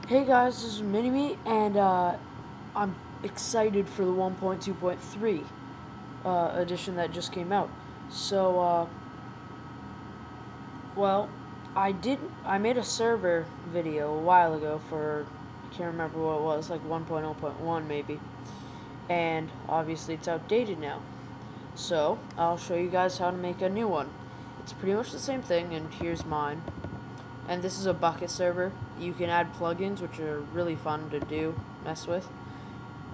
Hey guys, this is Mini-Me, and I'm excited for the 1.2.3 edition that just came out. So, well, I made a server video a while ago for, I can't remember what it was, like 1.0.1 maybe, and obviously it's outdated now. So, I'll show you guys how to make a new one. It's pretty much the same thing, and here's mine. And this is a bucket server. You can add plugins, which are really fun to mess with.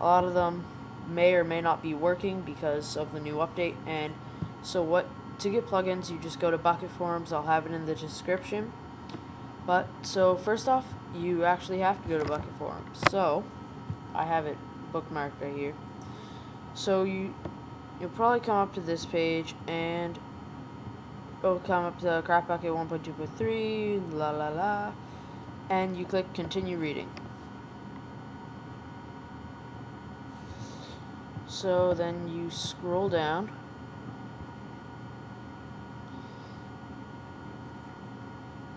A lot of them may or may not be working because of the new update. And so to get plugins, you just go to Bucket Forums. I'll have it in the description. But so first off, you actually have to go to Bucket Forums. So I have it bookmarked right here. So you'll probably come up to this page and it'll come up to craftbukkit 1.2.3, la la la, and you click continue reading. So then you scroll down,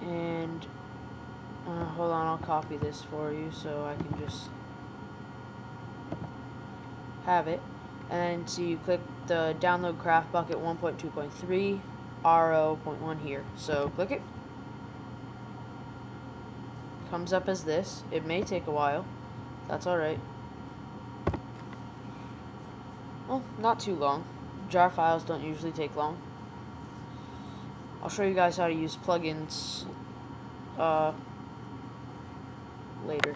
and hold on, I'll copy this for you so I can just have it. And then so you click the download craftbukkit 1.2.3 RO.1 here. So click it. Comes up as this. It may take a while. That's alright. Well, not too long. Jar files don't usually take long. I'll show you guys how to use plugins later.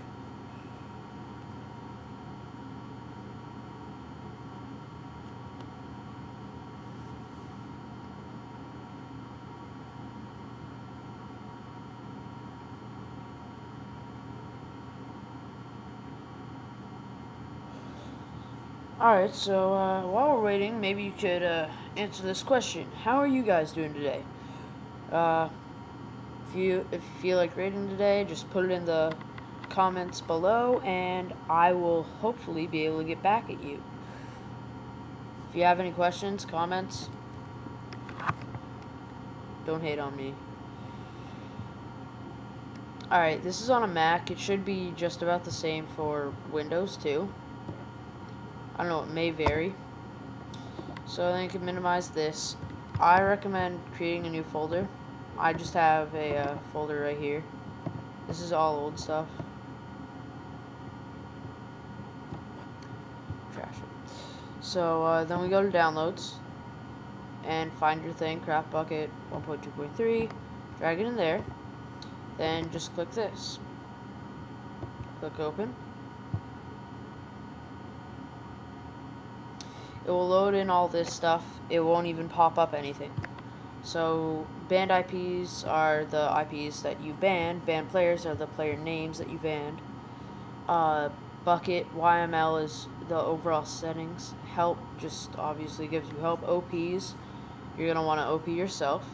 Alright, so while we're waiting, maybe you could answer this question. How are you guys doing today? If you feel like rating today, just put it in the comments below, and I will hopefully be able to get back at you. If you have any questions, comments, don't hate on me. Alright, this is on a Mac. It should be just about the same for Windows too. I don't know, it may vary. So then you can minimize this. I recommend creating a new folder. I just have a folder right here. This is all old stuff. Trash it. So then we go to downloads and find your thing, craftbukkit 1.2.3. Drag it in there. Then just click this. Click open. It will load in all this stuff. It won't even pop up anything. So banned IPs are the IPs that you banned. Banned players are the player names that you banned. Bucket YML is the overall settings. Help just obviously gives you help. OPs, you're going to want to OP yourself.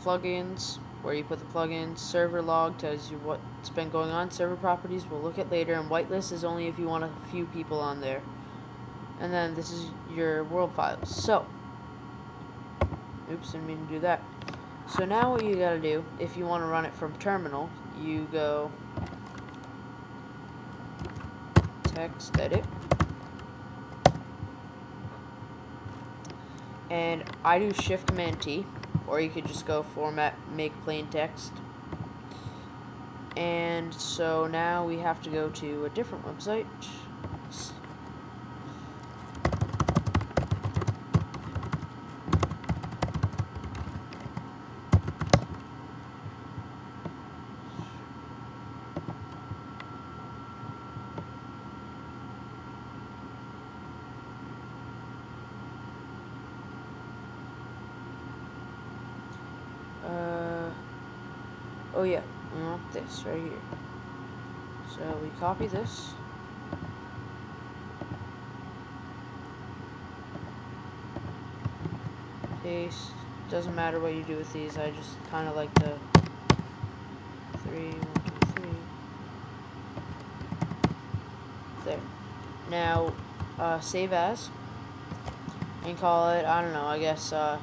Plugins, where you put the plugins. Server log tells you what's been going on. Server properties we'll look at later. And whitelist is only if you want a few people on there. And then this is your world files. So, oops, didn't mean to do that. So now what you gotta do, if you want to run it from terminal, you go TextEdit. And I do Shift-Command-T, or you could just go Format, Make Plain Text. And so now we have to go to a different website. Oh yeah, we want this right here. So we copy this. Paste. Doesn't matter what you do with these, I just kind of like the 3, 1, 2, 3. There. Now, save as. And call it, I don't know, I guess, I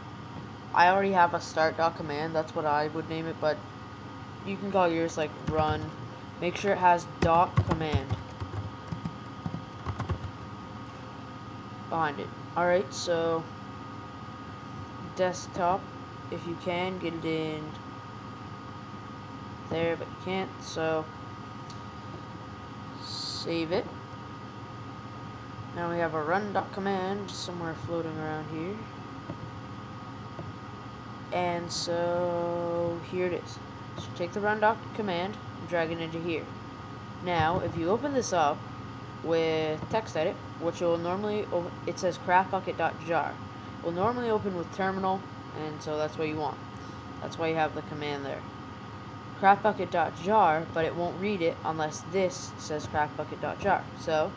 already have a start.command, that's what I would name it, but you can call yours like run make sure it has .command behind it. Alright, so desktop, if you can, get it in there, but you can't, so save it. Now we have a run.command somewhere floating around here. And so here it is. So take the run.command and drag it into here. Now, if you open this up with TextEdit, which will normally open, it says craftbukkit.jar. Will normally open with terminal, and so that's what you want. That's why you have the command there. Craftbukkit.jar, but it won't read it unless this says craftbukkit.jar. So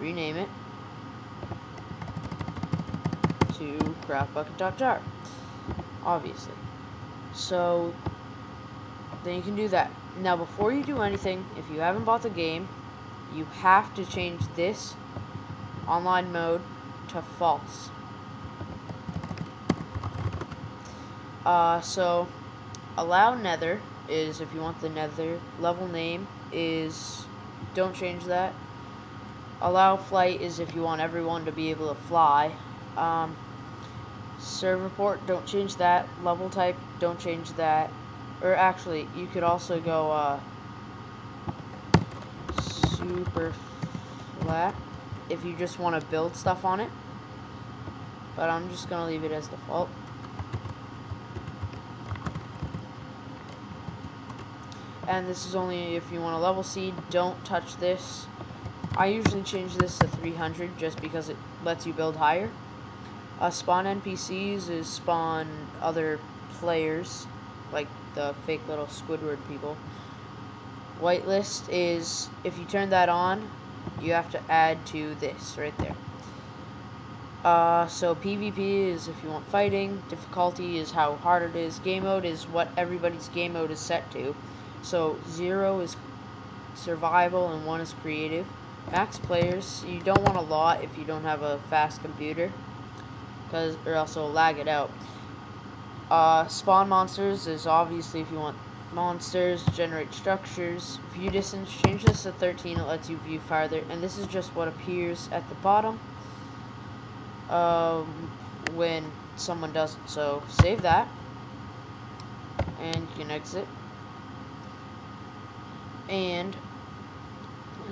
rename it to craftbukkit.jar, obviously. So then you can do that. Now, before you do anything, if you haven't bought the game, you have to change this online mode to false. So allow nether is if you want the nether. Level name is, don't change that. Allow flight is if you want everyone to be able to fly. Server port, don't change that. Level type, don't change that. Or actually, you could also go super flat if you just want to build stuff on it. But I'm just going to leave it as default. And this is only if you want a level seed. Don't touch this. I usually change this to 300 just because it lets you build higher. Spawn NPCs is spawn other players, like the fake little Squidward people. Whitelist is, if you turn that on, you have to add to this right there. So PvP is if you want fighting. Difficulty is how hard it is. Game mode is what everybody's game mode is set to. So 0 is survival and 1 is creative. Max players, you don't want a lot if you don't have a fast computer, or else it'll lag it out. Spawn monsters is obviously if you want monsters. Generate structures. View distance, change this to 13, it lets you view farther, and this is just what appears at the bottom when someone doesn't. So save that, and you can exit. And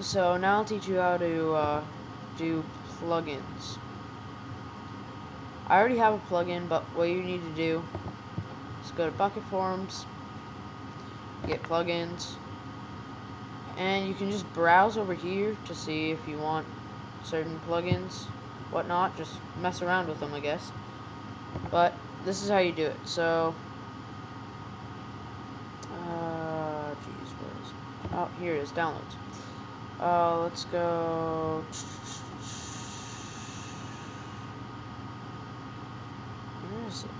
so now I'll teach you how to do plugins. I already have a plugin, but what you need to do is go to Bukkit Forums, get plugins, and you can just browse over here to see if you want certain plugins, whatnot. Just mess around with them, I guess. But this is how you do it. So, geez, where is it? Oh, here it is, downloads. Let's go. Where is it?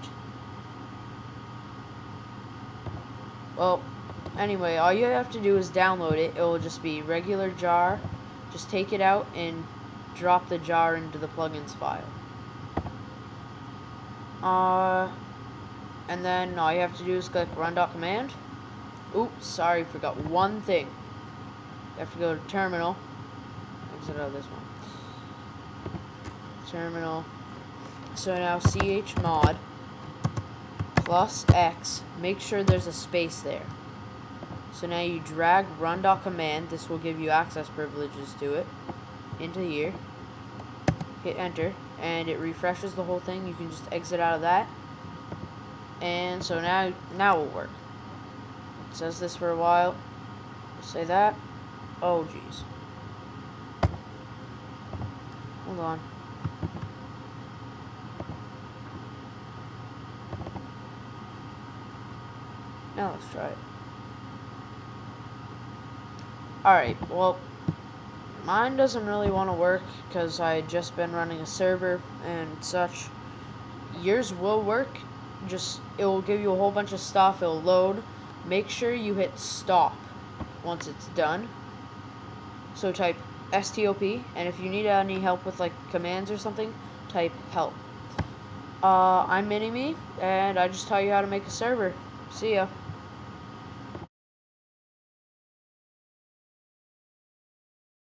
Well, anyway, all you have to do is download it. It will just be regular jar. Just take it out and drop the jar into the plugins file. And then all you have to do is click run.command. Oops, sorry, forgot one thing. You have to go to terminal. Exit out of this one. Terminal. So now chmod +X. Make sure there's a space there. So now you drag run.command. This will give you access privileges to it. Into here. Hit enter. And it refreshes the whole thing. You can just exit out of that. And so now it will work. It says this for a while. Say that. Oh, jeez. Hold on. Now let's try it. Alright, well, mine doesn't really want to work because I had just been running a server and such. Yours will work. Just, it will give you a whole bunch of stuff. It will load. Make sure you hit stop once it's done. So type stop, and if you need any help with like commands or something, type help. I'm Mini-Me, and I just taught you how to make a server. See ya.